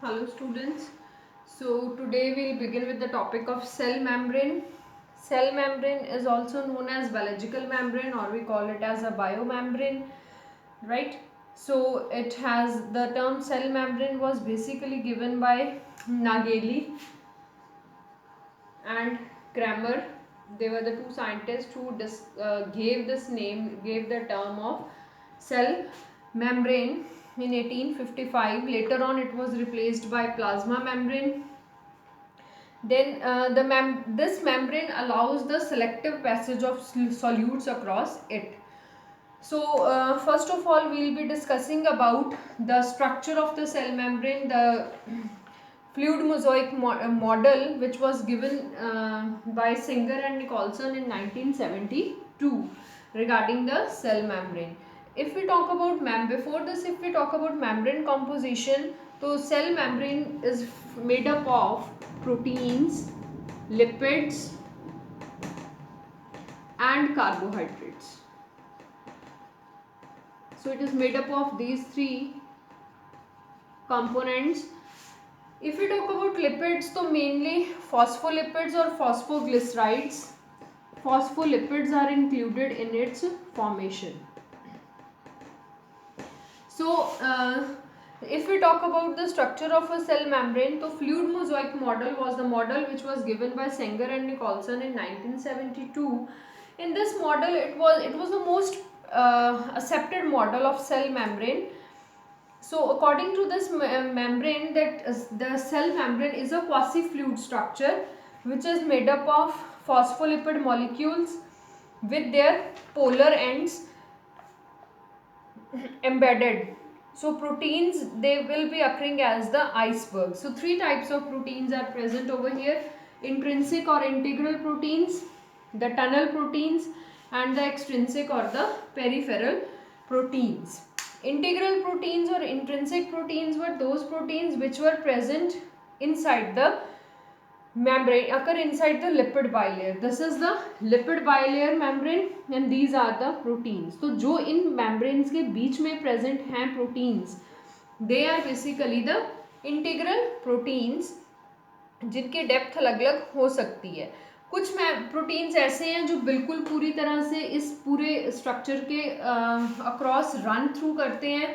Hello students. So today we'll begin with the topic of cell membrane. Cell membrane is also known as biological membrane, or we call it as a biomembrane, right? So it has the term cell membrane was basically given by Nageli and Kramer. They were the two scientists who gave the term of cell membrane in 1855. Later on it was replaced by plasma membrane. Then this membrane allows the selective passage of solutes across it. So first of all we will be discussing about the structure of the cell membrane, the fluid mosaic model which was given by Singer and Nicholson in 1972 regarding the cell membrane. If we talk about if we talk about membrane composition, so cell membrane is made up of proteins, lipids and carbohydrates. So it is made up of these three components. If we talk about lipids, so mainly phospholipids or phosphoglycerides. Phospholipids are included in its formation. So if we talk about the structure of a cell membrane, so fluid mosaic model was the model which was given by Sanger and Nicholson in 1972. In this model, it was the most accepted model of cell membrane. So according to this membrane, that the cell membrane is a quasi-fluid structure which is made up of phospholipid molecules with their polar ends embedded. So proteins, they will be occurring as the iceberg. So three types of proteins are present over here: intrinsic or integral proteins, the tunnel proteins, and the extrinsic or the peripheral proteins. Integral proteins or intrinsic proteins were those proteins which were present inside the membrane, occur inside the lipid bilayer. This is the lipid bilayer membrane and these are the proteins. तो जो इन membranes के बीच में present हैं proteins, they are basically the integral proteins जिनकी depth अलग अलग हो सकती है. कुछ प्रोटीन्स ऐसे हैं जो बिल्कुल पूरी तरह से इस पूरे स्ट्रक्चर के अक्रॉस रन थ्रू करते हैं.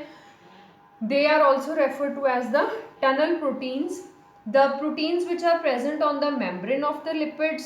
They are also referred to as the tunnel proteins. The proteins which are present on the membrane of the lipids,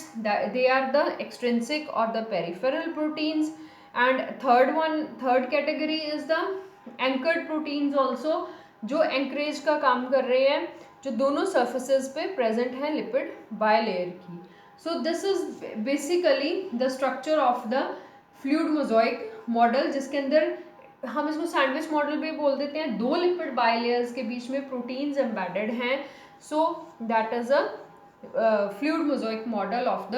they are the extrinsic or the peripheral proteins. And third category is the anchored proteins also, जो anchorage का काम कर रहे हैं, जो दोनों surfaces पे present हैं lipid bilayer की. So this is basically the structure of the fluid mosaic model, जिसके अंदर हम इसको सैंडविच मॉडल भी बोल देते हैं. दो लिपिड बाइलेयर्स के बीच में प्रोटीन्स एम्बेडेड हैं. So that is a fluid mosaic model of the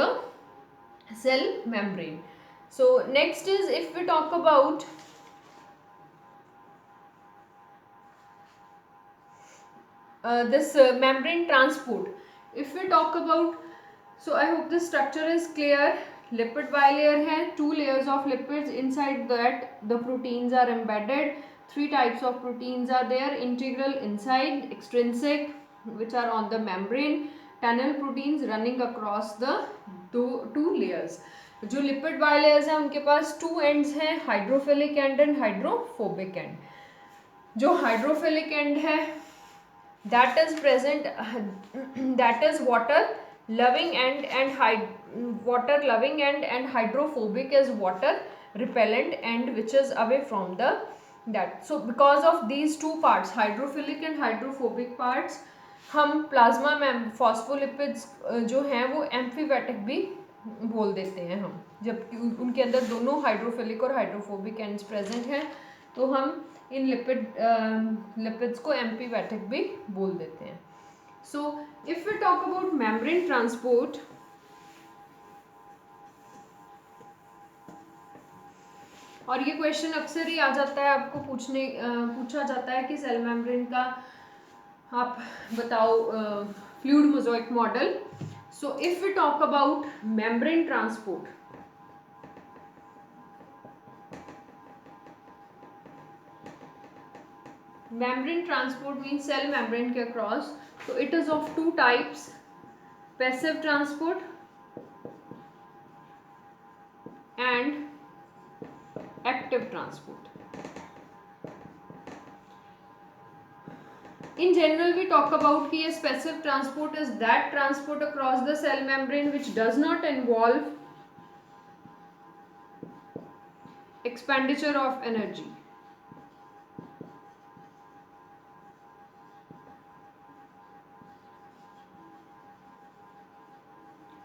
cell membrane. So next is, if we talk about this membrane transport. If we talk about, so I hope the structure is clear. Lipid bilayer है, two layers of lipids, inside that the proteins are embedded. Three types of proteins are there: integral inside, extrinsic which are on the membrane, tunnel proteins running across the two layers. जो lipid bilayers हैं उनके पास two ends हैं, hydrophilic end and hydrophobic end. जो hydrophilic end है that is present that is water loving end and hydrophobic is water repellent end which is away from the that. So because of these two parts, hydrophilic and hydrophobic parts, हम plasma में phospholipids जो हैं वो एम्फीबैटिक भी बोल देते हैं हम, जबकि उनके अंदर दोनों हाइड्रोफिलिक और हाइड्रोफोबिक एंड्स प्रेजेंट हैं, तो हम इन लिपिड्स को एम्फीबैटिक भी बोल देते हैं. So if we talk about membrane transport, और ये क्वेश्चन अक्सर ही आ जाता है, आपको पूछा जाता है कि सेल मेम्ब्रेन का आप बताओ fluid mosaic model. So if we talk about membrane transport, membrane transport means cell membrane के across. So it is of two types, passive transport and active transport. In general we talk about कि a passive transport is that transport across the cell membrane which does not involve expenditure of energy.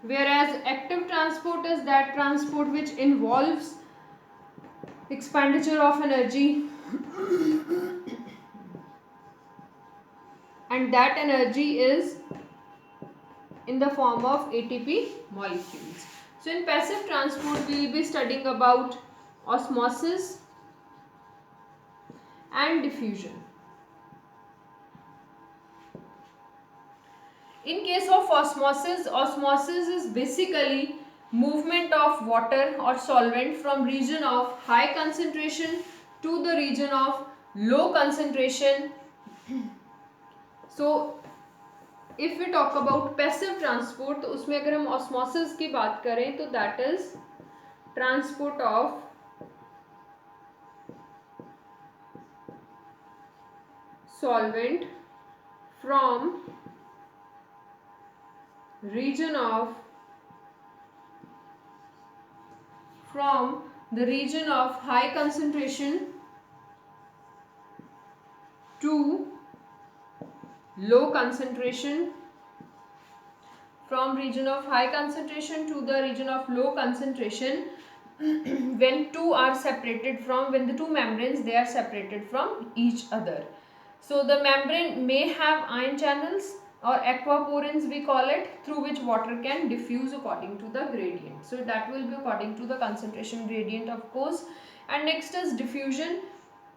Whereas active transport is that transport which involves expenditure of energy and that energy is in the form of ATP molecules. So in passive transport we will be studying about osmosis and diffusion. In case of osmosis, osmosis is basically movement of water or solvent from region of high concentration to the region of low concentration. So if we talk about passive transport, तो उसमें अगर हम osmosis की बात करें तो that is transport of solvent from the region of high concentration to low concentration, from region of high concentration to the region of low concentration when the two membranes they are separated from each other. So the membrane may have ion channels or aquaporins we call it, through which water can diffuse according to the gradient. So that will be according to the concentration gradient of course. And next is diffusion.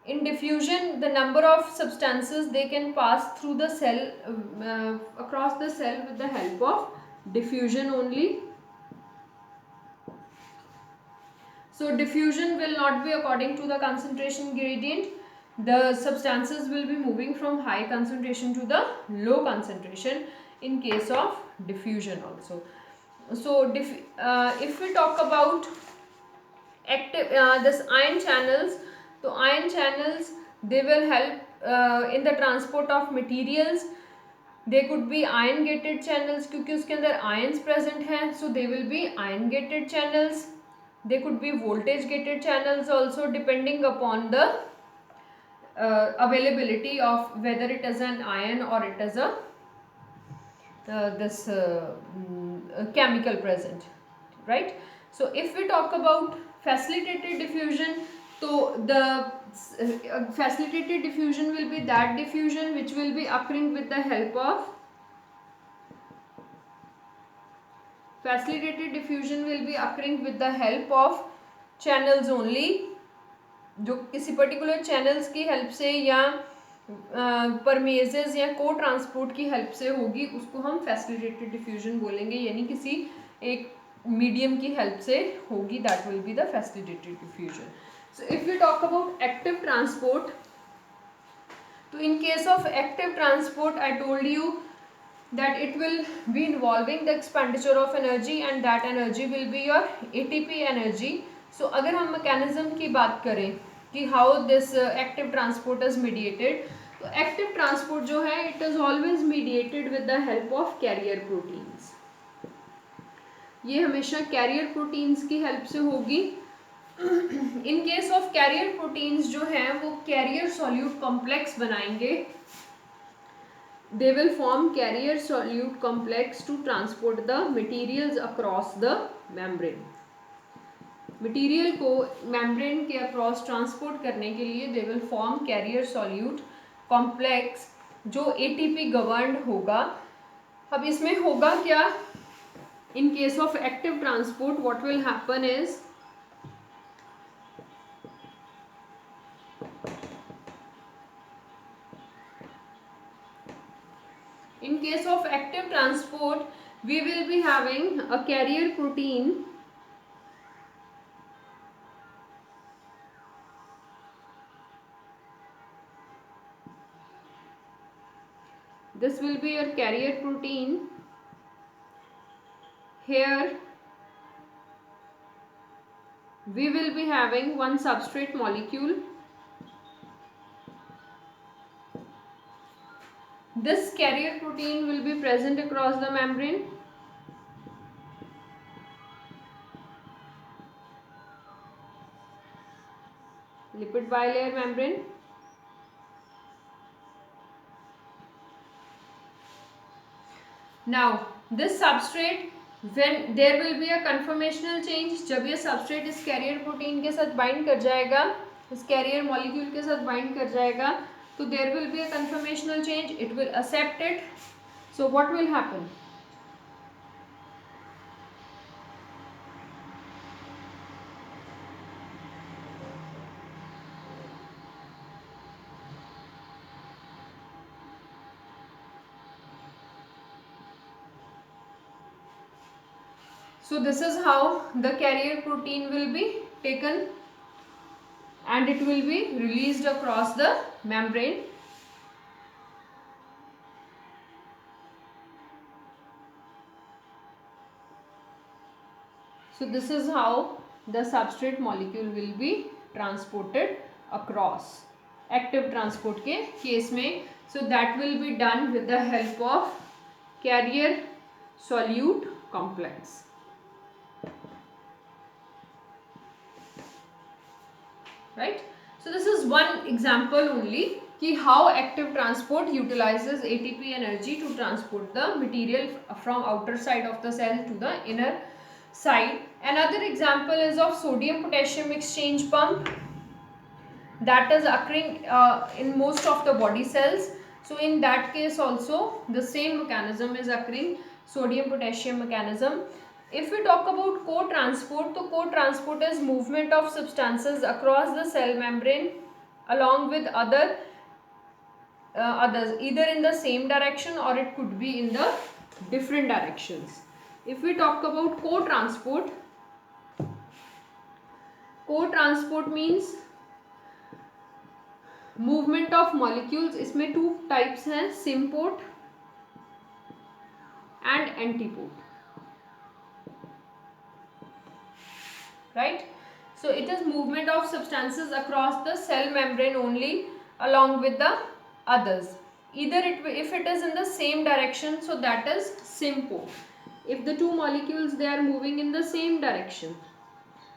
In diffusion, the number of substances they can pass through the cell across the cell with the help of diffusion only. So diffusion will not be according to the concentration gradient. The substances will be moving from high concentration to the low concentration in case of diffusion also. So if we talk about active this ion channels, so ion channels they will help in the transport of materials. They could be ion gated channels क्योंकि उसके अंदर ions present हैं, so they will be ion gated channels. They could be voltage gated channels also, depending upon the availability of whether it is an ion or it is a chemical present, right? So if we talk about facilitated diffusion, so the facilitated diffusion will be that diffusion which will be occurring with the help of channels only, जो किसी particular channels की help से या परमेजेस या को transport की help से होगी, उसको हम फैसिलिटेटेड डिफ्यूजन बोलेंगे, यानी किसी एक मीडियम की हेल्प से होगी, that will be the facilitated diffusion. So if we talk about active transport, तो in case of active transport I told you that it will be involving the expenditure of energy and that energy will be your ATP energy. So अगर हम mechanism की बात करें कि how this active transport is mediated, तो active transport जो है it is always mediated with the help of carrier proteins. ये हमेशा carrier proteins की help से होगी. In case of carrier proteins जो हैं वो carrier solute complex बनाएंगे. They will form carrier solute complex to transport the materials across the membrane. Material को membrane के across transport करने के लिए they will form carrier solute complex जो ATP governed होगा. अब इसमें होगा क्या? In case of active transport, what will happen is in case of active transport, we will be having a carrier protein this will be your carrier protein. Here we will be having one substrate molecule. This carrier protein will be present across the membrane. Lipid bilayer membrane. Now this substrate, when there will be a conformational change, जब ये substrate इस carrier protein के साथ bind कर जाएगा, इस carrier molecule के साथ bind कर जाएगा, तो there will be a conformational change. It will accept it. So what will happen? So this is how the carrier protein will be taken and it will be released across the membrane. So this is how the substrate molecule will be transported across. Active transport के case में, so that will be done with the help of carrier solute complex. Right? So this is one example only कि how active transport utilizes ATP energy to transport the material from outer side of the cell to the inner side. Another example is of sodium potassium exchange pump that is occurring in most of the body cells. So in that case also the same mechanism is occurring, sodium potassium mechanism. If we talk about co-transport, so co-transport is movement of substances across the cell membrane along with others, either in the same direction or it could be in the different directions. If we talk about co-transport, co-transport means movement of molecules. इसमें two types हैं, symport and antiport. Right? So it is movement of substances across the cell membrane only along with the others. Either if it is in the same direction, so that is symport. If the two molecules they are moving in the same direction,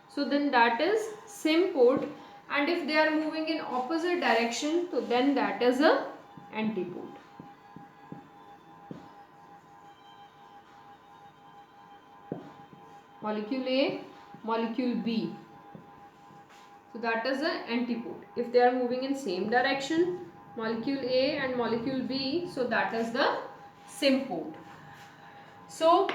so then that is symport, and if they are moving in opposite direction, so then that is a antiport. Molecule A, molecule B, so that is an antiport. If they are moving in same direction, molecule A and molecule B, so that is the symport. So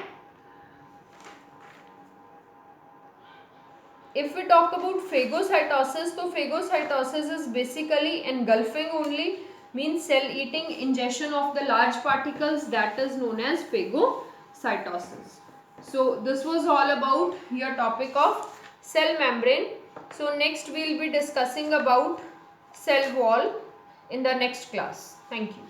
if we talk about phagocytosis, so phagocytosis is basically engulfing only, means cell eating ingestion of the large particles, that is known as phagocytosis. So this was all about your topic of cell membrane. So next we will be discussing about cell wall in the next class. Thank you.